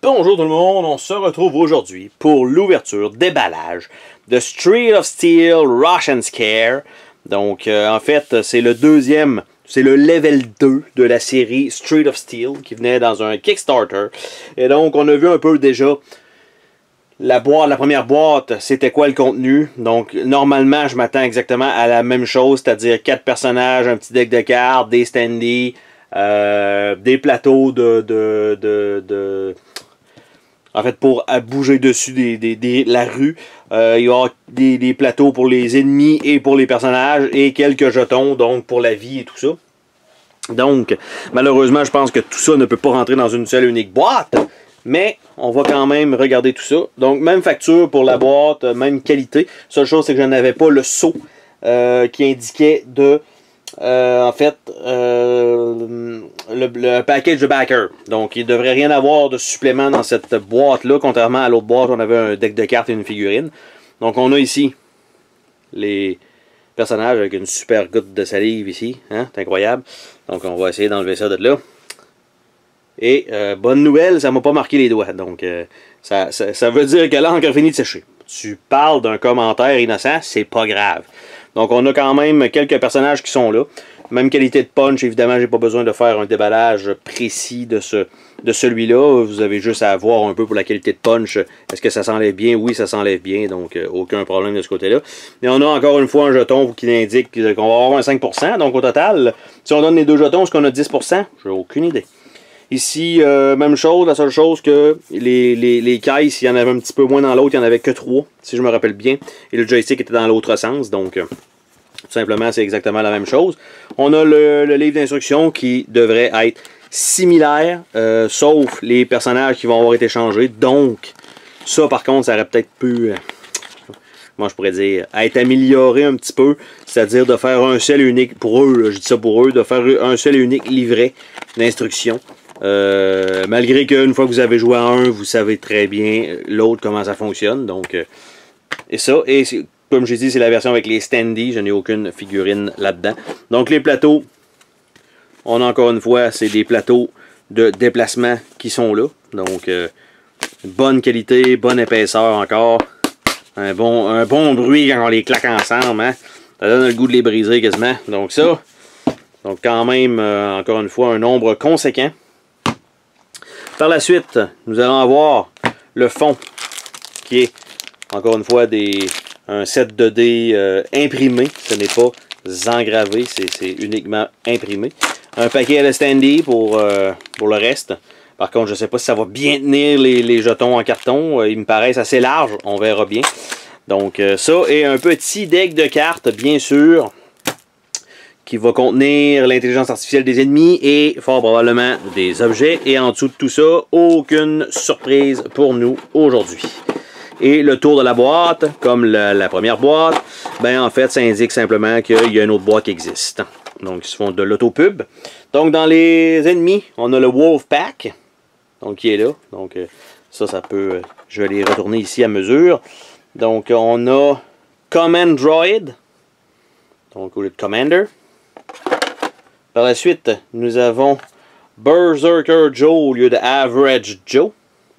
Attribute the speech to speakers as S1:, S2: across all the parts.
S1: Bonjour tout le monde, on se retrouve aujourd'hui pour l'ouverture, déballage de Street of Steel Rush and Scare. Donc en fait c'est le deuxième, c'est le level 2 de la série Street of Steel qui venait dans un Kickstarter. Et donc on a vu un peu déjà la première boîte, c'était quoi le contenu. Donc normalement je m'attends exactement à la même chose, c'est-à-dire 4 personnages, un petit deck de cartes, des standees, des plateaux en fait, pour bouger dessus la rue. Il va y avoir des plateaux pour les ennemis et pour les personnages et quelques jetons, donc pour la vie et tout ça. Donc, malheureusement, je pense que tout ça ne peut pas rentrer dans une seule et unique boîte. Mais on va quand même regarder tout ça. Donc, même facture pour la boîte, même qualité. Seule chose, c'est que je n'avais pas le sceau qui indiquait de... en fait, le package de backer. Donc, il ne devrait rien avoir de supplément dans cette boîte-là, contrairement à l'autre boîte où on avait un deck de cartes et une figurine. Donc, on a ici les personnages avec une super goutte de salive ici. Hein? C'est incroyable. Donc, on va essayer d'enlever ça de là. Et, bonne nouvelle, ça ne m'a pas marqué les doigts. Donc, ça veut dire que l'encre a fini de sécher. Tu parles d'un commentaire innocent, c'est pas grave. Donc, on a quand même quelques personnages qui sont là. Même qualité de punch, évidemment, j'ai pas besoin de faire un déballage précis de celui-là. Vous avez juste à voir un peu pour la qualité de punch. Est-ce que ça s'enlève bien? Oui, ça s'enlève bien, donc aucun problème de ce côté-là. Et on a encore une fois un jeton qui indique qu'on va avoir un 5%. Donc, au total, si on donne les deux jetons, est-ce qu'on a 10%? J'ai aucune idée. Ici, même chose, la seule chose que les caisses, il y en avait un petit peu moins dans l'autre, il n'y en avait que 3, si je me rappelle bien. Et le joystick était dans l'autre sens, donc tout simplement c'est exactement la même chose. On a le livre d'instructions qui devrait être similaire, sauf les personnages qui vont avoir été changés. Donc, ça par contre, ça aurait peut-être pu... moi je pourrais dire, être amélioré un petit peu, c'est-à-dire de faire un seul et unique, pour eux, là, je dis ça pour eux, de faire un seul et unique livret d'instructions. Malgré qu'une fois que vous avez joué à un, vous savez très bien l'autre comment ça fonctionne. Donc, et ça, et comme j'ai dit, c'est la version avec les standees, je n'ai aucune figurine là-dedans. Donc les plateaux, on a encore une fois, c'est des plateaux de déplacement qui sont là. Donc, bonne qualité, bonne épaisseur encore. Un bon bruit quand on les claque ensemble, hein? Ça donne le goût de les briser quasiment. Donc ça, donc quand même, encore une fois, un nombre conséquent. Par la suite, nous allons avoir le fond, qui est, encore une fois, un set de dés imprimé. Ce n'est pas engravé, c'est uniquement imprimé. Un paquet à la standee pour le reste. Par contre, je ne sais pas si ça va bien tenir les jetons en carton. Ils me paraissent assez larges, on verra bien. Donc ça, et un petit deck de cartes, bien sûr, qui va contenir l'intelligence artificielle des ennemis et fort probablement des objets. Et en dessous de tout ça, aucune surprise pour nous aujourd'hui. Et le tour de la boîte, comme la première boîte, ben en fait, ça indique simplement qu'il y a une autre boîte qui existe. Donc, ils se font de l'autopub. Donc, dans les ennemis, on a le Wolfpack, donc qui est là. Donc, ça peut... je vais les retourner ici à mesure. Donc, on a Command Droid, donc au lieu de Commander. Par la suite, nous avons Berserker Joe au lieu de Average Joe.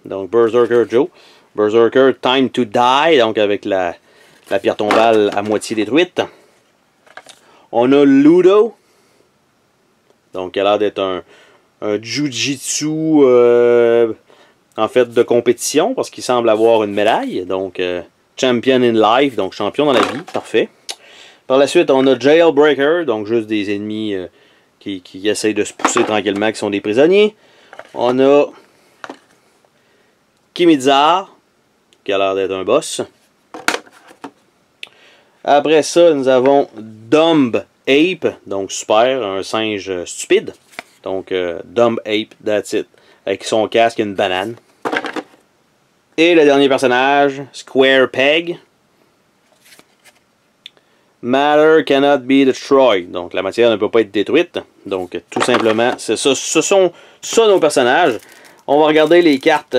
S1: Donc, Berserker Joe. Berserker Time to Die, donc avec la pierre tombale à moitié détruite. On a Ludo, donc qui a l'air d'être un Jiu-Jitsu en fait de compétition, parce qu'il semble avoir une médaille. Donc, Champion in Life, donc champion dans la vie, parfait. Par la suite, on a Jailbreaker, donc juste des ennemis qui essayent de se pousser tranquillement, qui sont des prisonniers. On a Kimizar, qui a l'air d'être un boss. Après ça, nous avons Dumb Ape, donc super, un singe stupide. Donc, Dumb Ape, that's it. Avec son casque et une banane. Et le dernier personnage, Square Peg. Matter cannot be destroyed. Donc, la matière ne peut pas être détruite. Donc, tout simplement, c'est ça. Ce sont ça nos personnages. On va regarder les cartes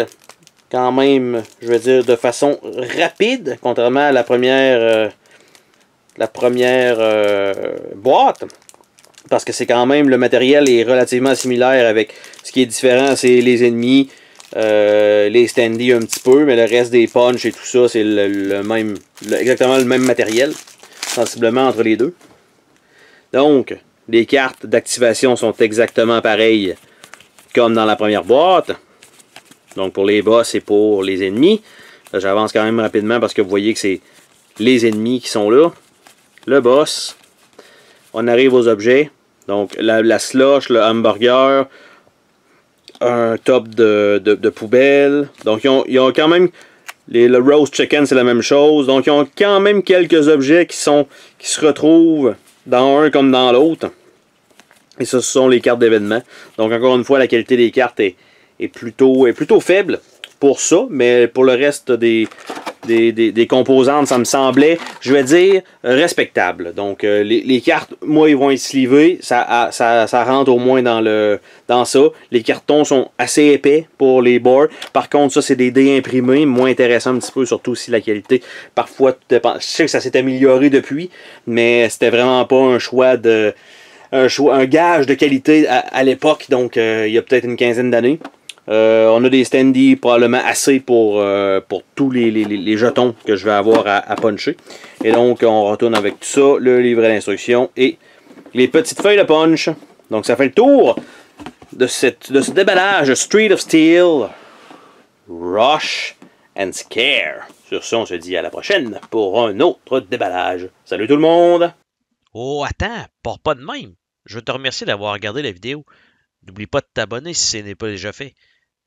S1: quand même, je vais dire, de façon rapide, contrairement à la première boîte. Parce que c'est quand même, le matériel est relativement similaire avec ce qui est différent, c'est les ennemis, les standees un petit peu, mais le reste des punch et tout ça, c'est exactement le même matériel, sensiblement entre les deux. Donc, les cartes d'activation sont exactement pareilles comme dans la première boîte. Donc pour les boss et pour les ennemis. J'avance quand même rapidement parce que vous voyez que c'est les ennemis qui sont là. Le boss. On arrive aux objets. Donc la slush, le hamburger, un top de poubelle. Donc ils ont quand même... le roast chicken, c'est la même chose. Donc ils ont quand même quelques objets qui se retrouvent dans un comme dans l'autre. Et ça, ce sont les cartes d'événement. Donc encore une fois, la qualité des cartes est plutôt faible pour ça. Mais pour le reste des composantes, ça me semblait, je vais dire, respectable. Donc les cartes, moi, ils vont être slivés. Ça rentre au moins dans ça. Les cartons sont assez épais pour les boards. Par contre, ça, c'est des dés imprimés, moins intéressant un petit peu, surtout si la qualité, parfois, tout dépend. Je sais que ça s'est amélioré depuis, mais c'était vraiment pas un choix un gage de qualité à l'époque, donc il y a peut-être une quinzaine d'années. On a des standees probablement assez pour tous les jetons que je vais avoir à puncher. Et donc on retourne avec tout ça, le livret d'instruction et les petites feuilles de punch. Donc ça fait le tour de ce déballage Street of Steel, Rush and Scare. Sur ce, on se dit à la prochaine pour un autre déballage. Salut tout le monde!
S2: Oh, attends, pars pas de même. Je veux te remercier d'avoir regardé la vidéo. N'oublie pas de t'abonner si ce n'est pas déjà fait.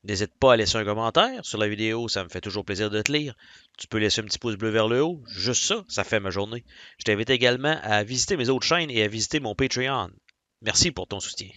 S2: N'hésite pas à laisser un commentaire sur la vidéo, ça me fait toujours plaisir de te lire. Tu peux laisser un petit pouce bleu vers le haut, juste ça, ça fait ma journée. Je t'invite également à visiter mes autres chaînes et à visiter mon Patreon. Merci pour ton soutien.